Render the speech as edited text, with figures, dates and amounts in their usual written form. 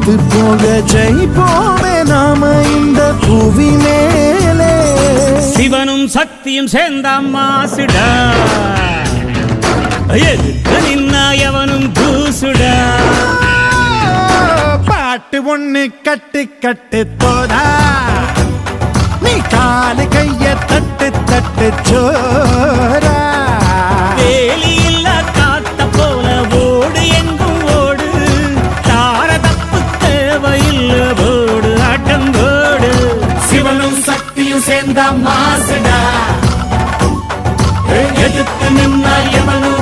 தோத்து போக ஜெயிப்போமே நாம இந்த புவி மேலே. சிவனும் சக்தியும் சேர்ந்த மாசுடா, எதுக்கு நின்னா எவனும் தூசுடா. பாட்டு ஒண்ணு கட்டு கட்டு போதா, நீ காலு கைய தட்டு தட்டு சோரா. வேலி இல்ல காத்த போல ஓடு எங்கும் ஓடு, தார தப்பு தேவையில்ல போடு ஆட்டம் போடு. சிவனும் சக்தியும் சேர்ந்த மாசுடா, எதுக்கு நின்னா எவனும்